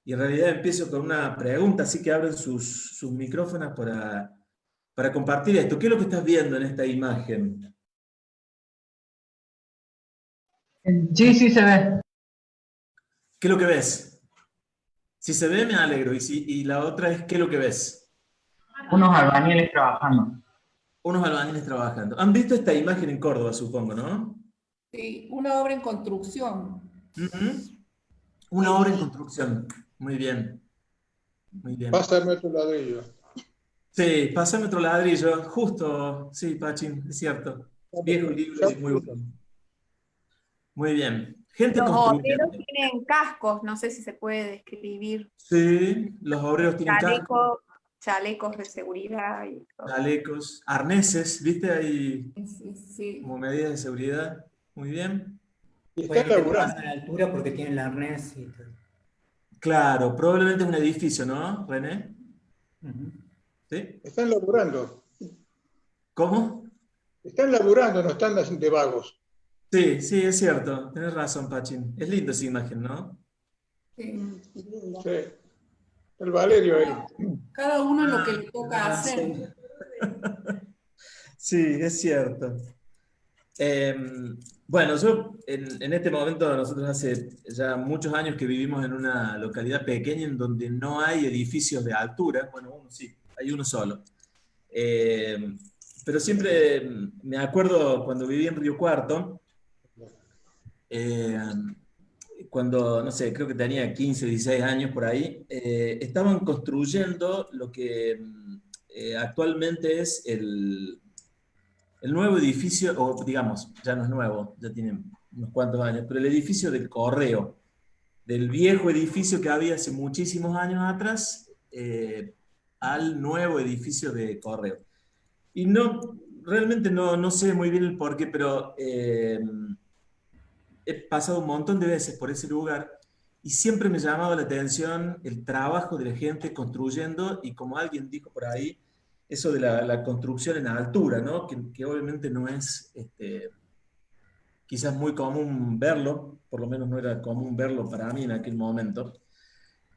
Y en realidad empiezo con una pregunta, así que abren sus micrófonos para compartir esto. ¿Qué es lo que estás viendo en esta imagen? Sí, sí se ve. ¿Qué es lo que ves? Si se ve, me alegro. Y la otra es, ¿qué es lo que ves? Unos albañiles trabajando. Unos albañiles trabajando. ¿Han visto esta imagen en Córdoba, supongo, no? Sí, una obra en construcción. Ujú. Una obra en construcción. Muy bien, muy bien. Pásame otro ladrillo. Sí, pásame otro ladrillo. Justo, sí, Pachín, es cierto. Viejo libro y muy bueno. Muy bien. Gente Los obreros construyendo. tienen cascos, no sé si se puede describir. Sí, los obreros tienen cascos, Chalecos de seguridad y todo. chalecos, arneses, ¿viste? Hay Sí. como medidas de seguridad. Muy bien. Y Puede están que te laburando. pasen a la altura porque tienen el arnés y todo. Claro, probablemente es un edificio, ¿no, René? Ujú. ¿Sí? Están laburando. ¿Cómo? Están laburando, no están de vagos. Sí, sí, es cierto. Tenés razón, Pachín. Es linda esa imagen, ¿no? Sí. Sí. El Valerio ahí. Cada uno lo que le toca hacer. Sí. Sí, es cierto. Eh, bueno, yo en este momento, nosotros hace ya muchos años que vivimos en una localidad pequeña en donde no hay edificios de altura. Bueno, uno sí, hay uno solo. Eh, pero siempre me acuerdo cuando viví en Río Cuarto, eh, cuando, no sé, creo que tenía 15, 16 años por ahí, estaban construyendo lo que actualmente es el nuevo edificio, o digamos, ya no es nuevo, ya tiene unos cuantos años, pero el edificio del Correo, del viejo edificio que había hace muchísimos años atrás, al nuevo edificio de Correo. Y no, realmente no sé muy bien el porqué, pero he pasado un montón de veces por ese lugar y siempre me ha llamado la atención el trabajo de la gente construyendo y como alguien dijo por ahí, eso de la construcción en altura, ¿no? Que obviamente no es quizás muy común verlo, por lo menos no era común verlo para mí en aquel momento.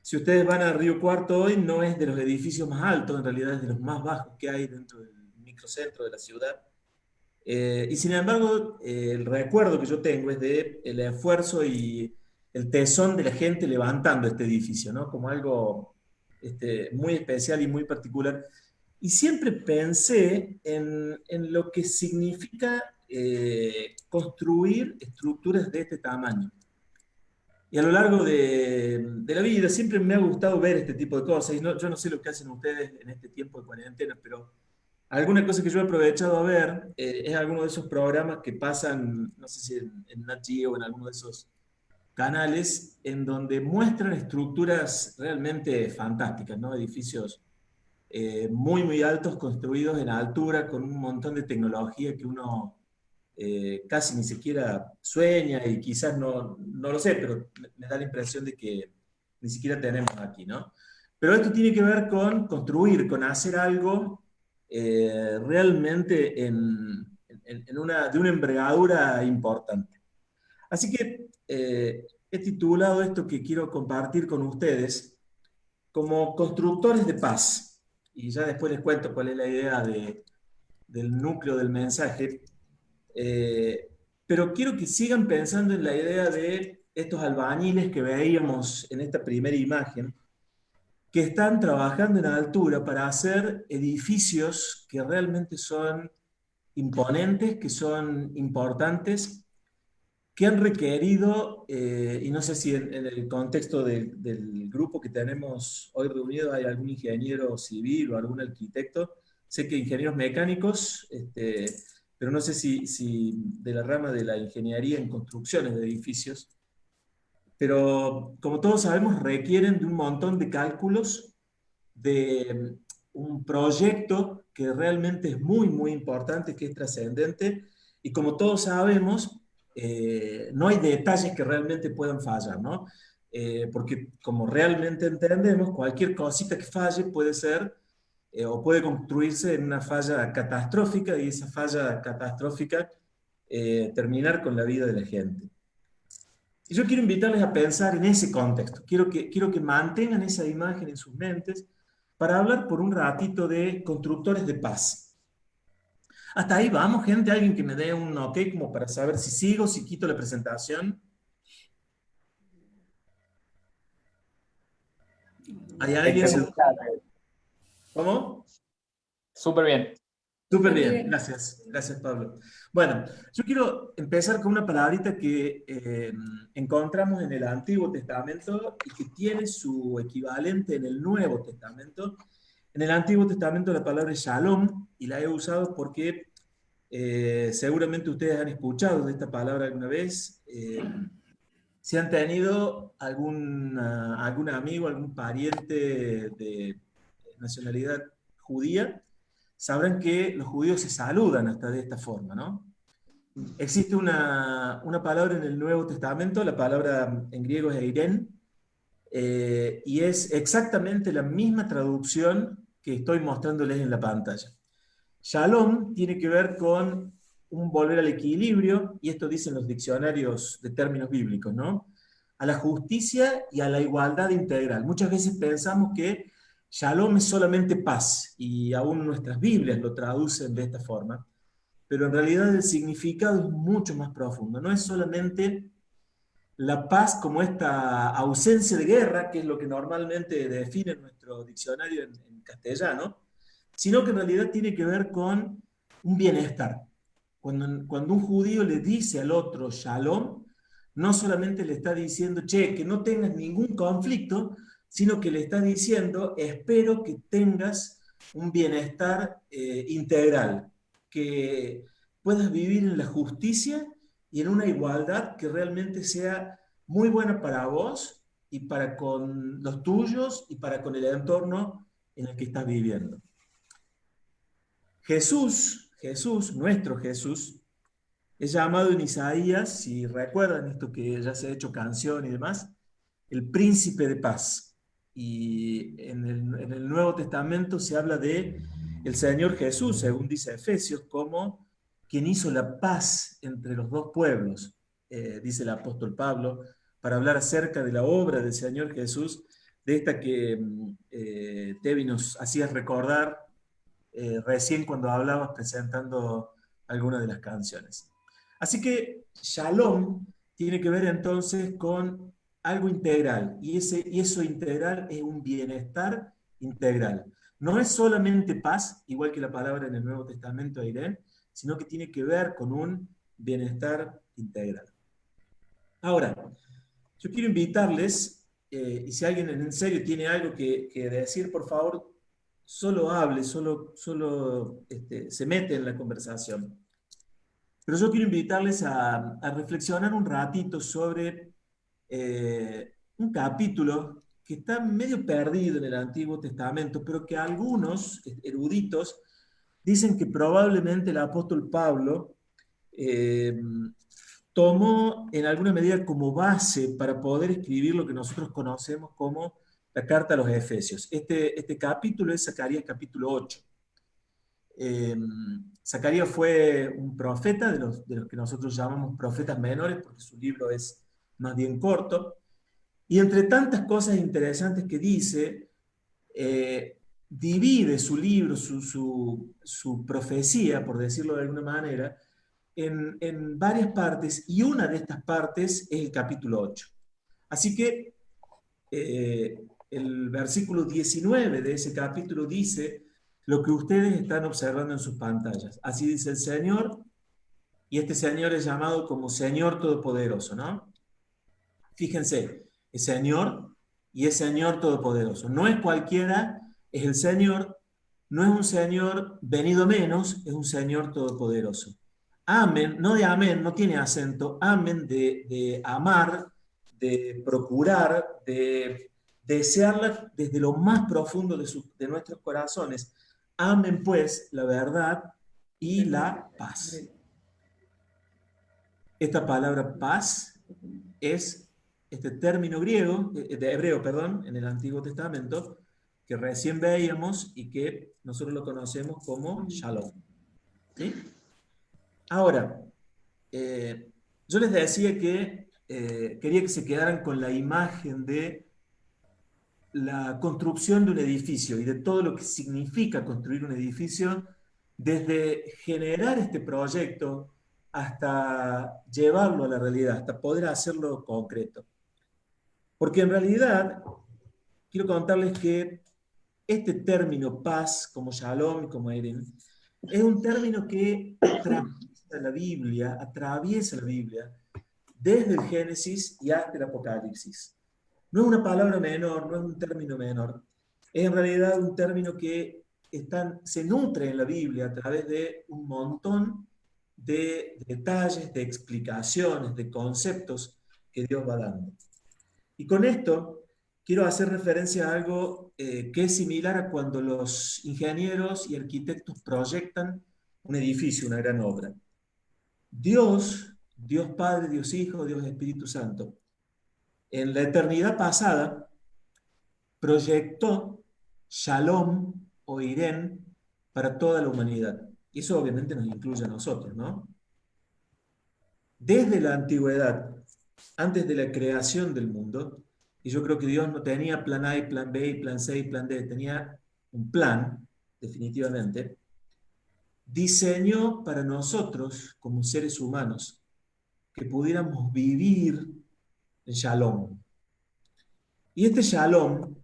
Si ustedes van a Río Cuarto hoy, no es de los edificios más altos, en realidad es de los más bajos que hay dentro del microcentro de la ciudad. Y sin embargo, el recuerdo que yo tengo es de el esfuerzo y el tesón de la gente levantando este edificio, ¿no? Como algo muy especial y muy particular. Y siempre pensé en lo que significa construir estructuras de este tamaño. Y a lo largo de la vida siempre me ha gustado ver este tipo de cosas. Y yo no sé lo que hacen ustedes en este tiempo de cuarentena, pero alguna cosa que yo he aprovechado a ver es alguno de esos programas que pasan, no sé si en Nat Geo o en alguno de esos canales, en donde muestran estructuras realmente fantásticas, ¿no? Edificios muy, muy altos, construidos en altura, con un montón de tecnología que uno casi ni siquiera sueña y quizás no lo sé, pero me da la impresión de que ni siquiera tenemos aquí, ¿no? Pero esto tiene que ver con construir, con hacer algo realmente de una envergadura importante. Así que he titulado esto que quiero compartir con ustedes como constructores de paz. Y ya después les cuento cuál es la idea del núcleo del mensaje. Eh, pero quiero que sigan pensando en la idea de estos albañiles que veíamos en esta primera imagen, que están trabajando en altura para hacer edificios que realmente son imponentes, que son importantes, que han requerido, y no sé si en el contexto del grupo que tenemos hoy reunido hay algún ingeniero civil o algún arquitecto, sé que ingenieros mecánicos, pero no sé si de la rama de la ingeniería en construcciones de edificios, pero como todos sabemos requieren de un montón de cálculos, de un proyecto que realmente es muy, muy importante, que es trascendente, y como todos sabemos, no hay detalles que realmente puedan fallar, ¿no? Porque como realmente entendemos, cualquier cosita que falle puede ser o puede construirse en una falla catastrófica y esa falla catastrófica terminar con la vida de la gente. Y yo quiero invitarles a pensar en ese contexto. Quiero que mantengan esa imagen en sus mentes para hablar por un ratito de constructores de paz. Hasta ahí vamos, gente. Alguien que me dé un ok como para saber si sigo, si quito la presentación. ¿Hay alguien? ¿Cómo? Súper bien. Súper Muy bien, bien. gracias. Gracias, Pablo. Bueno, yo quiero empezar con una palabrita que encontramos en el Antiguo Testamento y que tiene su equivalente en el Nuevo Testamento. En el Antiguo Testamento la palabra es shalom y la he usado porque seguramente ustedes han escuchado de esta palabra alguna vez. Si han tenido algún amigo, algún pariente de nacionalidad judía, sabrán que los judíos se saludan hasta de esta forma, ¿no? Existe una palabra en el Nuevo Testamento, la palabra en griego es eirén, y es exactamente la misma traducción que estoy mostrándoles en la pantalla. Shalom tiene que ver con un volver al equilibrio, y esto dicen los diccionarios de términos bíblicos, ¿no? A la justicia y a la igualdad integral. Muchas veces pensamos que Shalom es solamente paz, y aún nuestras Biblias lo traducen de esta forma, pero en realidad el significado es mucho más profundo. No es solamente la paz como esta ausencia de guerra, que es lo que normalmente define nuestro diccionario en castellano, sino que en realidad tiene que ver con un bienestar. Cuando un judío le dice al otro shalom, no solamente le está diciendo, che, que no tengas ningún conflicto, sino que le está diciendo, espero que tengas un bienestar integral, que puedas vivir en la justicia y en una igualdad que realmente sea muy buena para vos y para con los tuyos y para con el entorno en el que estás viviendo. Jesús, nuestro Jesús, es llamado en Isaías, si recuerdan esto que ya se ha hecho canción y demás, el príncipe de paz. Y en el Nuevo Testamento se habla de el Señor Jesús, según dice Efesios, como quien hizo la paz entre los dos pueblos, dice el apóstol Pablo, para hablar acerca de la obra del Señor Jesús, de esta que Tevi nos hacía recordar recién cuando hablabas presentando algunas de las canciones. Así que Shalom tiene que ver entonces con algo integral, y eso integral es un bienestar integral. No es solamente paz, igual que la palabra en el Nuevo Testamento, Irene, sino que tiene que ver con un bienestar integral. Ahora, yo quiero invitarles, y si alguien en serio tiene algo que decir, por favor, solo hable, solo se mete en la conversación. Pero yo quiero invitarles a reflexionar un ratito sobre un capítulo que está medio perdido en el Antiguo Testamento, pero que algunos eruditos dicen que probablemente el apóstol Pablo tomó en alguna medida como base para poder escribir lo que nosotros conocemos como la carta a los Efesios. Este capítulo es Zacarías capítulo 8. Zacarías fue un profeta de los que nosotros llamamos profetas menores, porque su libro es más bien corto, y entre tantas cosas interesantes que dice, divide su libro, su profecía, por decirlo de alguna manera, en varias partes, y una de estas partes es el capítulo 8. Así que el versículo 19 de ese capítulo dice lo que ustedes están observando en sus pantallas. Así dice el Señor, y este Señor es llamado como Señor Todopoderoso, ¿no? Fíjense, es Señor y es Señor Todopoderoso. No es cualquiera, es el Señor, no es un Señor venido menos, es un Señor Todopoderoso. Amén, no de amén, no tiene acento, amén de amar, de procurar, de desearla desde lo más profundo de nuestros corazones. Amen pues la verdad y la paz. Esta palabra paz es este término griego, de hebreo, perdón, en el Antiguo Testamento, que recién veíamos y que nosotros lo conocemos como Shalom. ¿Sí? Ahora, yo les decía que quería que se quedaran con la imagen de la construcción de un edificio y de todo lo que significa construir un edificio, desde generar este proyecto hasta llevarlo a la realidad, hasta poder hacerlo concreto. Porque en realidad, quiero contarles que este término paz, como Shalom y como Eren, es un término que atraviesa la Biblia, desde el Génesis y hasta el Apocalipsis. No es una palabra menor, no es un término menor. Es en realidad un término que se nutre en la Biblia a través de un montón de detalles, de explicaciones, de conceptos que Dios va dando. Y con esto quiero hacer referencia a algo que es similar a cuando los ingenieros y arquitectos proyectan un edificio, una gran obra. Dios Padre, Dios Hijo, Dios Espíritu Santo, en la eternidad pasada proyectó Shalom o Irén para toda la humanidad. Y eso obviamente nos incluye a nosotros, ¿no? Desde la antigüedad, antes de la creación del mundo, y yo creo que Dios no tenía plan A y plan B y plan C y plan D, tenía un plan, definitivamente, diseñó para nosotros, como seres humanos, que pudiéramos vivir en Shalom. Y este Shalom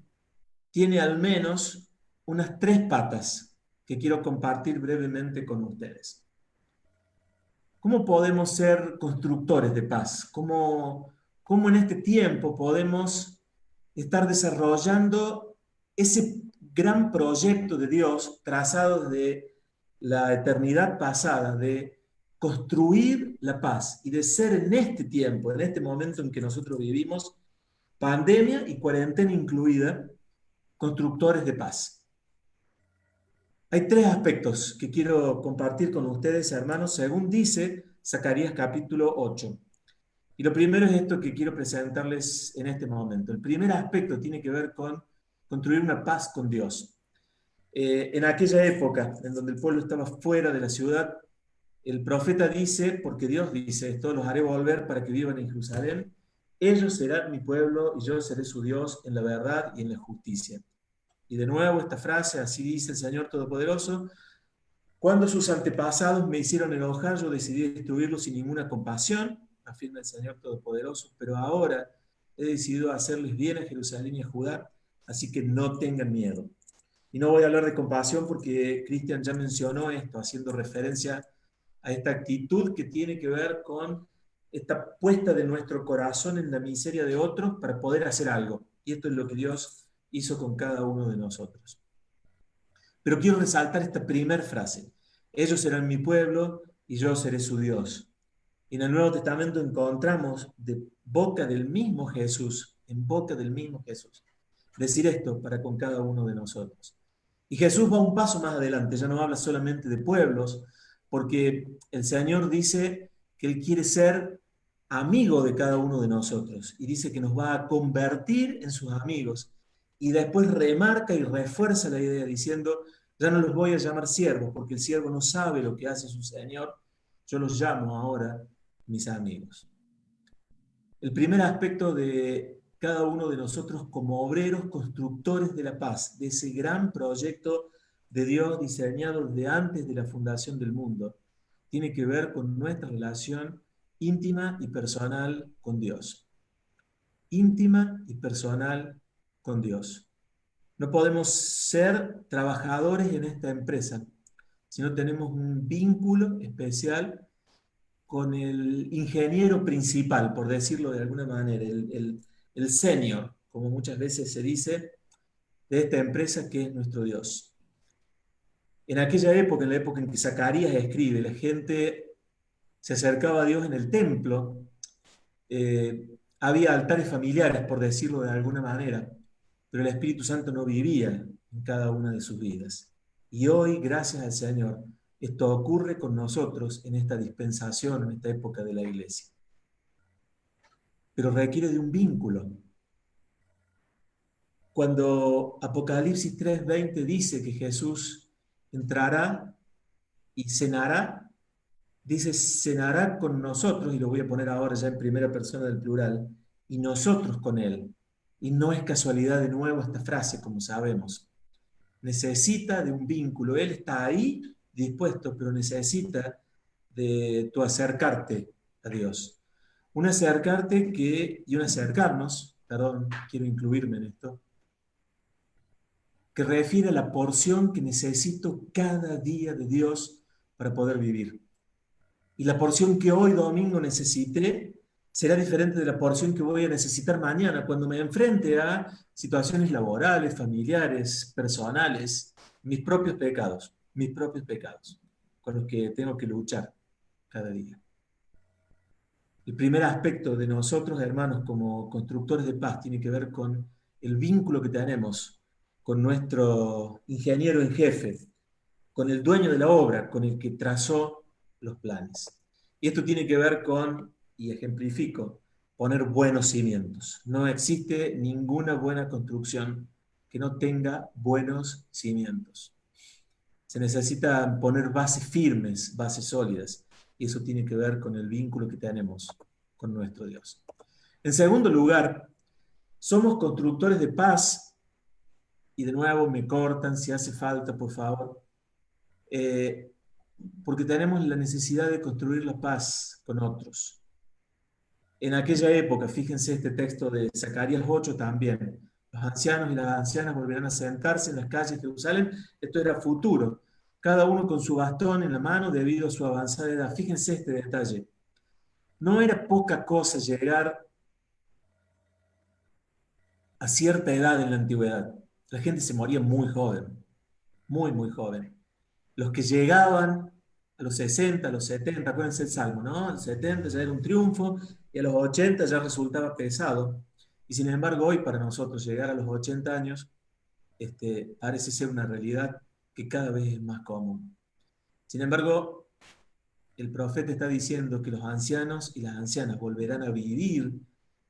tiene al menos unas 3 patas que quiero compartir brevemente con ustedes. ¿Cómo podemos ser constructores de paz? ¿Cómo en este tiempo podemos estar desarrollando ese gran proyecto de Dios trazado desde la eternidad pasada, de construir la paz y de ser en este tiempo, en este momento en que nosotros vivimos, pandemia y cuarentena incluida, constructores de paz? Hay 3 aspectos que quiero compartir con ustedes, hermanos, según dice Zacarías capítulo 8. Y lo primero es esto que quiero presentarles en este momento. El primer aspecto tiene que ver con construir una paz con Dios. En aquella época, en donde el pueblo estaba fuera de la ciudad, el profeta dice, porque Dios dice, esto los haré volver para que vivan en Jerusalén, ellos serán mi pueblo y yo seré su Dios en la verdad y en la justicia. Y de nuevo esta frase, así dice el Señor Todopoderoso: cuando sus antepasados me hicieron enojar, yo decidí destruirlos sin ninguna compasión, afirma el Señor Todopoderoso, pero ahora he decidido hacerles bien a Jerusalén y a Judá, así que no tengan miedo. Y no voy a hablar de compasión porque Cristian ya mencionó esto, haciendo referencia a esta actitud que tiene que ver con esta puesta de nuestro corazón en la miseria de otros para poder hacer algo. Y esto es lo que Dios hizo con cada uno de nosotros. Pero quiero resaltar esta primera frase: ellos serán mi pueblo y yo seré su Dios. En el Nuevo Testamento encontramos de boca del mismo Jesús, en boca del mismo Jesús, decir esto para con cada uno de nosotros. Y Jesús va un paso más adelante, ya no habla solamente de pueblos, porque el Señor dice que Él quiere ser amigo de cada uno de nosotros, y dice que nos va a convertir en sus amigos. Y después remarca y refuerza la idea diciendo: ya no los voy a llamar siervos, porque el siervo no sabe lo que hace su Señor, yo los llamo ahora mis amigos. El primer aspecto de cada uno de nosotros como obreros constructores de la paz, de ese gran proyecto de Dios diseñado desde antes de la fundación del mundo, tiene que ver con nuestra relación íntima y personal con Dios. Íntima y personal con Dios. No podemos ser trabajadores en esta empresa si no tenemos un vínculo especial con el ingeniero principal, por decirlo de alguna manera, el senior, como muchas veces se dice, de esta empresa que es nuestro Dios. En aquella época, en la época en que Zacarías escribe, la gente se acercaba a Dios en el templo, había altares familiares, por decirlo de alguna manera, pero el Espíritu Santo no vivía en cada una de sus vidas. Y hoy, gracias al Señor, esto ocurre con nosotros en esta dispensación, en esta época de la iglesia. Pero requiere de un vínculo. Cuando Apocalipsis 3:20 dice que Jesús entrará y cenará dice, cenará con nosotros, y lo voy a poner ahora ya en primera persona del plural, y nosotros con él. Y no es casualidad de nuevo esta frase, como sabemos. Necesita de un vínculo. Él está ahí dispuesto, pero necesita de tu acercarte a Dios. Un acercarte y un acercarnos, perdón, quiero incluirme en esto, que refiere a la porción que necesito cada día de Dios para poder vivir. Y la porción que hoy domingo necesité será diferente de la porción que voy a necesitar mañana cuando me enfrente a situaciones laborales, familiares, personales, mis propios pecados, con los que tengo que luchar cada día. El primer aspecto de nosotros, hermanos, como constructores de paz, tiene que ver con el vínculo que tenemos con nuestro ingeniero en jefe, con el dueño de la obra, con el que trazó los planes. Y esto tiene que ver con, y ejemplifico, poner buenos cimientos. No existe ninguna buena construcción que no tenga buenos cimientos. Se necesitan poner bases firmes, bases sólidas, y eso tiene que ver con el vínculo que tenemos con nuestro Dios. En segundo lugar, somos constructores de paz, y de nuevo me cortan si hace falta, por favor, porque tenemos la necesidad de construir la paz con otros. En aquella época, fíjense este texto de Zacarías 8 también, los ancianos y las ancianas volverán a sentarse en las calles de Jerusalén. Esto era futuro, cada uno con su bastón en la mano debido a su avanzada edad. Fíjense este detalle. No era poca cosa llegar a cierta edad en la antigüedad. La gente se moría muy joven, muy, muy joven. Los que llegaban a los 60, a los 70, acuérdense el Salmo, ¿no? A los 70 ya era un triunfo y a los 80 ya resultaba pesado. Y sin embargo, hoy para nosotros llegar a los 80 años parece ser una realidad que cada vez es más común. Sin embargo, el profeta está diciendo que los ancianos y las ancianas volverán a vivir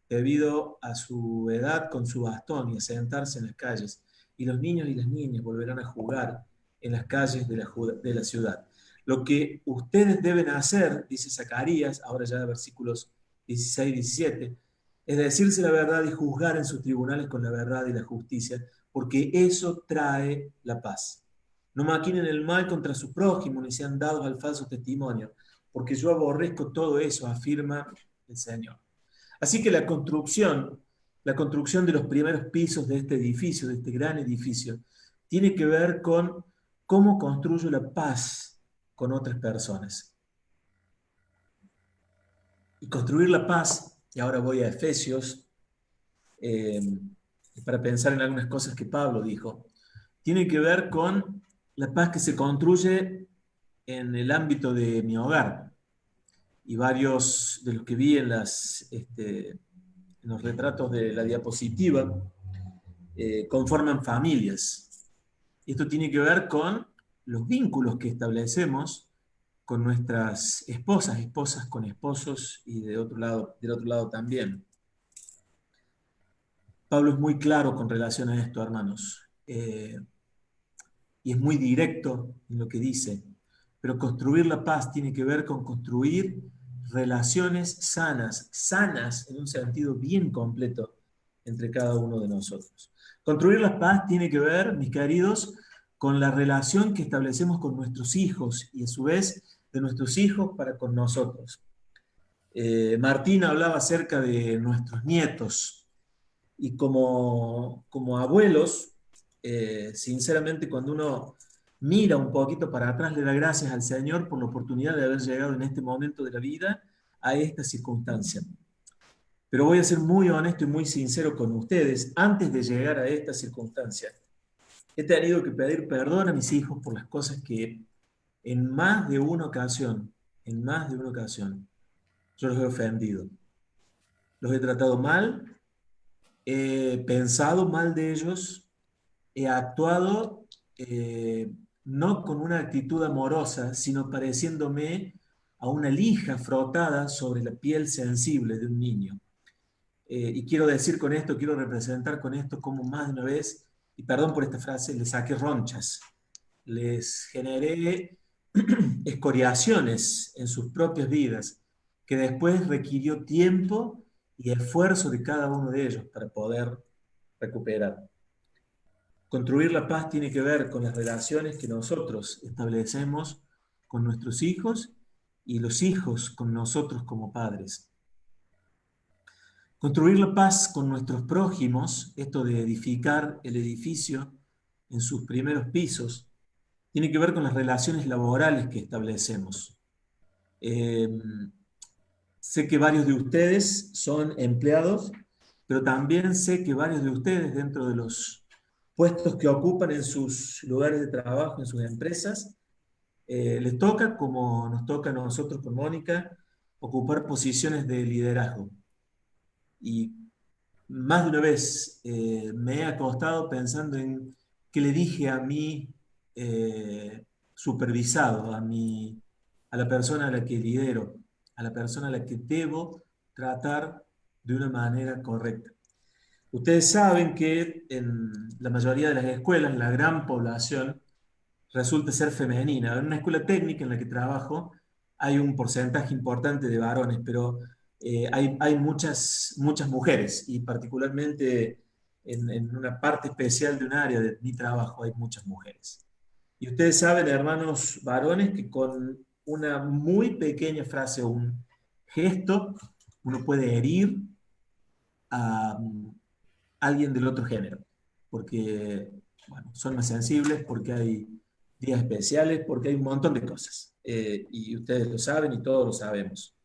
debido a su edad con su bastón y a sentarse en las calles. Y los niños y las niñas volverán a jugar en las calles de la ciudad. Lo que ustedes deben hacer, dice Zacarías, ahora ya versículos 16 y 17, es decirse la verdad y juzgar en sus tribunales con la verdad y la justicia, porque eso trae la paz. No maquinen el mal contra su prójimo, ni sean dados al falso testimonio, porque yo aborrezco todo eso, afirma el Señor. Así que la construcción de los primeros pisos de este edificio, de este gran edificio, tiene que ver con cómo construyo la paz con otras personas. Y construir la paz, y ahora voy a Efesios, para pensar en algunas cosas que Pablo dijo, tiene que ver con la paz que se construye en el ámbito de mi hogar. Y varios de los que vi en los retratos de la diapositiva conforman familias. Y esto tiene que ver con los vínculos que establecemos con nuestras esposas, esposas con esposos y del otro lado también. Pablo es muy claro con relación a esto, hermanos, y es muy directo en lo que dice, pero construir la paz tiene que ver con construir relaciones sanas en un sentido bien completo entre cada uno de nosotros. Construir la paz tiene que ver, mis queridos, con la relación que establecemos con nuestros hijos y a su vez de nuestros hijos para con nosotros. Martín hablaba acerca de nuestros nietos y como abuelos, sinceramente cuando uno mira un poquito para atrás le da gracias al Señor por la oportunidad de haber llegado en este momento de la vida a esta circunstancia. Pero voy a ser muy honesto y muy sincero con ustedes. Antes de llegar a esta circunstancia, he tenido que pedir perdón a mis hijos por las cosas que en más de una ocasión, yo los he ofendido. Los he tratado mal, he pensado mal de ellos, he actuado no con una actitud amorosa, sino pareciéndome a una lija frotada sobre la piel sensible de un niño. Y quiero decir con esto, quiero representar con esto como más de una vez, y perdón por esta frase, les saqué ronchas, les generé escoriaciones en sus propias vidas, que después requirió tiempo y esfuerzo de cada uno de ellos para poder recuperar. Construir la paz tiene que ver con las relaciones que nosotros establecemos con nuestros hijos y los hijos con nosotros como padres. Construir la paz con nuestros prójimos, esto de edificar el edificio en sus primeros pisos, tiene que ver con las relaciones laborales que establecemos. Sé que varios de ustedes son empleados, pero también sé que varios de ustedes dentro de los puestos que ocupan en sus lugares de trabajo, en sus empresas, les toca, como nos toca a nosotros con Mónica, ocupar posiciones de liderazgo. Y más de una vez me he acostado pensando en qué le dije a mi supervisado, a la persona a la que lidero, a la persona a la que debo tratar de una manera correcta. Ustedes saben que en la mayoría de las escuelas, la gran población resulta ser femenina. En una escuela técnica en la que trabajo hay un porcentaje importante de varones, pero hay muchas mujeres, y particularmente en una parte especial de un área de mi trabajo hay muchas mujeres. Y ustedes saben, hermanos varones, que con una muy pequeña frase o un gesto uno puede herir a alguien del otro género, porque bueno, son más sensibles, porque hay días especiales, porque hay un montón de cosas. Y ustedes lo saben y todos lo sabemos.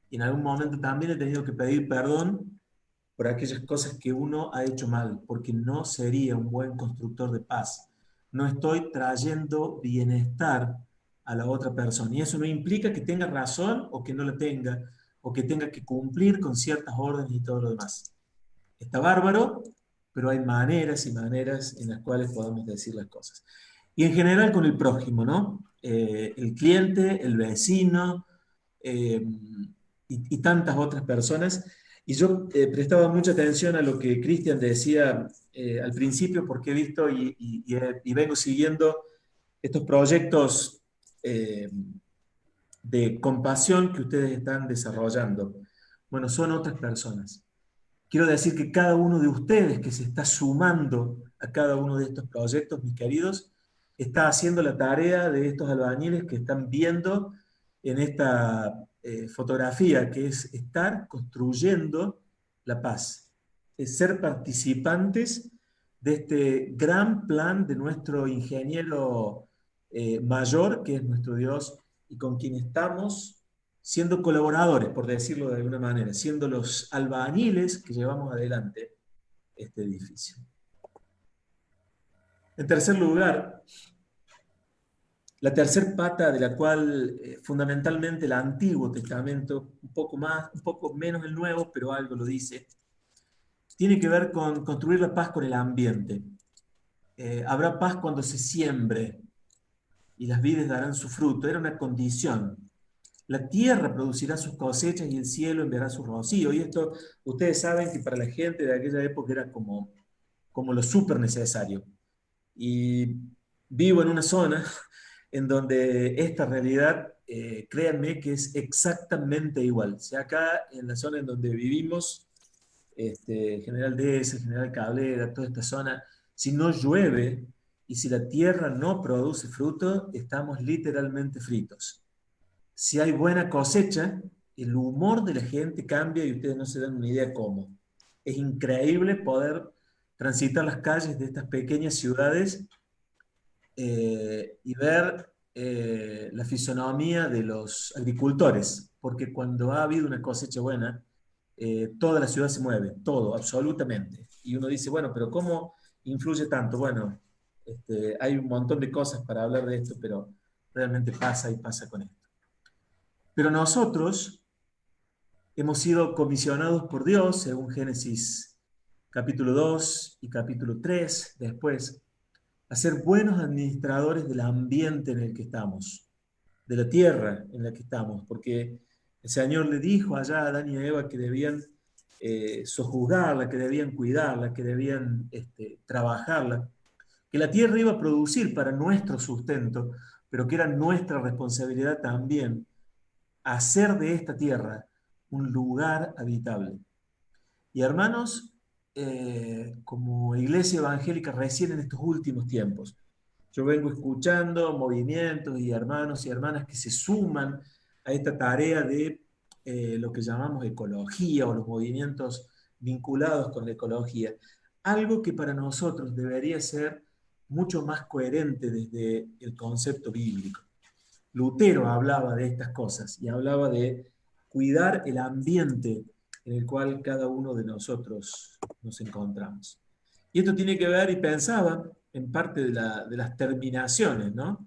Y en algún momento también he tenido que pedir perdón por aquellas cosas que uno ha hecho mal, porque no sería un buen constructor de paz. No estoy trayendo bienestar a la otra persona. Y eso no implica que tenga razón o que no la tenga, o que tenga que cumplir con ciertas órdenes y todo lo demás. Está bárbaro, pero hay maneras y maneras en las cuales podemos decir las cosas. Y en general con el prójimo, ¿no? El cliente, el vecino y tantas otras personas. Y yo prestaba mucha atención a lo que Cristian decía al principio, porque he visto y vengo siguiendo estos proyectos de compasión que ustedes están desarrollando. Bueno, son otras personas. Quiero decir que cada uno de ustedes que se está sumando a cada uno de estos proyectos, mis queridos, está haciendo la tarea de estos albañiles que están viendo en esta fotografía, que es estar construyendo la paz, es ser participantes de este gran plan de nuestro ingeniero mayor, que es nuestro Dios, y con quien estamos siendo colaboradores, por decirlo de alguna manera, siendo los albañiles que llevamos adelante este edificio. En tercer lugar, la tercer pata de la cual fundamentalmente el Antiguo Testamento, un poco menos el Nuevo, pero algo lo dice, tiene que ver con construir la paz con el ambiente. Habrá paz cuando se siembre y las vides darán su fruto. Era una condición. La tierra producirá sus cosechas y el cielo enviará su rocío. Y esto, ustedes saben que para la gente de aquella época era como lo súper necesario. Y vivo en una zona en donde esta realidad, créanme que es exactamente igual. O sea, acá en la zona en donde vivimos, General Dehesa, General Cabrera, toda esta zona, si no llueve y si la tierra no produce fruto, estamos literalmente fritos. Si hay buena cosecha, el humor de la gente cambia y ustedes no se dan una idea cómo. Es increíble poder transitar las calles de estas pequeñas ciudades y ver la fisonomía de los agricultores, porque cuando ha habido una cosecha buena, toda la ciudad se mueve, todo, absolutamente. Y uno dice, bueno, pero ¿cómo influye tanto? Bueno, hay un montón de cosas para hablar de esto, pero realmente pasa y pasa con esto. Pero nosotros hemos sido comisionados por Dios, según Génesis capítulo 2 y capítulo 3, después, a ser buenos administradores del ambiente en el que estamos, de la tierra en la que estamos, porque el Señor le dijo allá a Adán y a Eva que debían sojuzgarla, que debían cuidarla, que debían trabajarla, que la tierra iba a producir para nuestro sustento, pero que era nuestra responsabilidad también hacer de esta tierra un lugar habitable. Y hermanos, como iglesia evangélica recién en estos últimos tiempos, yo vengo escuchando movimientos y hermanos y hermanas que se suman a esta tarea de lo que llamamos ecología o los movimientos vinculados con la ecología. Algo que para nosotros debería ser mucho más coherente desde el concepto bíblico. Lutero hablaba de estas cosas y hablaba de cuidar el ambiente en el cual cada uno de nosotros nos encontramos. Y esto tiene que ver, y pensaba, en parte de las terminaciones, ¿no?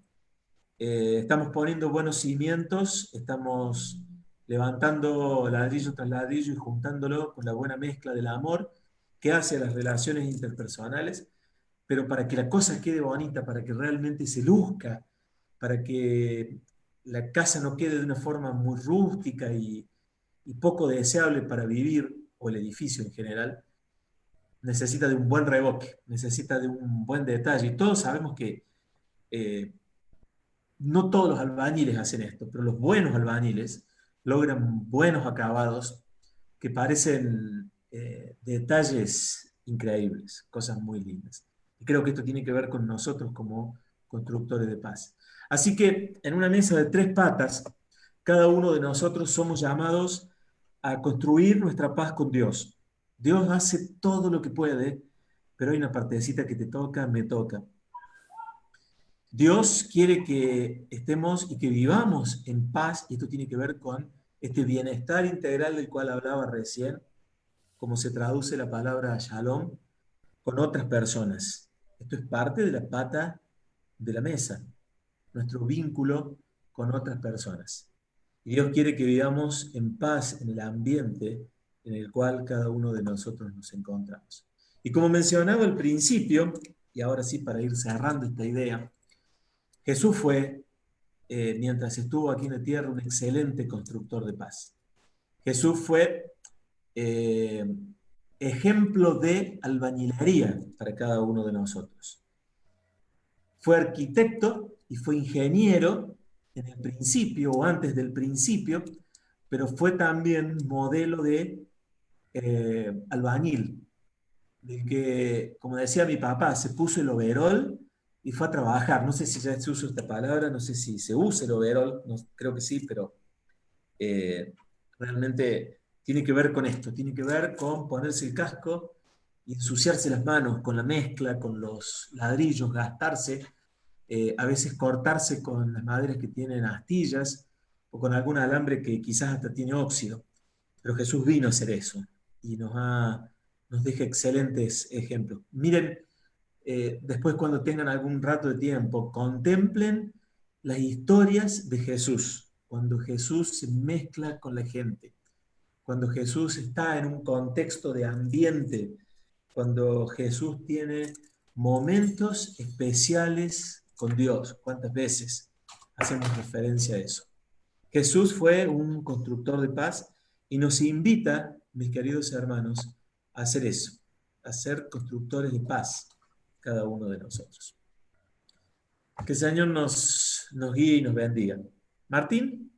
Estamos poniendo buenos cimientos, estamos levantando ladrillo tras ladrillo y juntándolo con la buena mezcla del amor que hace a las relaciones interpersonales, pero para que la cosa quede bonita, para que realmente se luzca, para que la casa no quede de una forma muy rústica y poco deseable para vivir, o el edificio en general, necesita de un buen revoque, necesita de un buen detalle. Y todos sabemos que no todos los albañiles hacen esto, pero los buenos albañiles logran buenos acabados que parecen detalles increíbles, cosas muy lindas. Y creo que esto tiene que ver con nosotros como constructores de paz. Así que en una mesa de 3 patas, cada uno de nosotros somos llamados a construir nuestra paz con Dios. Dios hace todo lo que puede, pero hay una partecita que te toca, me toca. Dios quiere que estemos y que vivamos en paz, y esto tiene que ver con este bienestar integral del cual hablaba recién, como se traduce la palabra shalom, con otras personas. Esto es parte de la pata de la mesa, nuestro vínculo con otras personas. Y Dios quiere que vivamos en paz en el ambiente en el cual cada uno de nosotros nos encontramos. Y como mencionaba al principio, y ahora sí para ir cerrando esta idea, Jesús fue, mientras estuvo aquí en la tierra, un excelente constructor de paz. Jesús fue ejemplo de albañilería para cada uno de nosotros. Fue arquitecto y fue ingeniero en el principio o antes del principio, pero fue también modelo de albañil, del que, como decía mi papá, se puso el overol y fue a trabajar. No sé si ya se usa esta palabra, no sé si se usa el overol, no, creo que sí, pero realmente tiene que ver con esto, tiene que ver con ponerse el casco y ensuciarse las manos con la mezcla, con los ladrillos, gastarse, a veces cortarse con las maderas que tienen astillas o con algún alambre que quizás hasta tiene óxido. Pero Jesús vino a hacer eso y nos deja excelentes ejemplos. Miren, después cuando tengan algún rato de tiempo, contemplen las historias de Jesús, cuando Jesús se mezcla con la gente, cuando Jesús está en un contexto de ambiente, cuando Jesús tiene momentos especiales con Dios. ¿Cuántas veces hacemos referencia a eso? Jesús fue un constructor de paz y nos invita, mis queridos hermanos, a hacer eso, a ser constructores de paz, cada uno de nosotros. Que el Señor nos guíe y nos bendiga. Martín.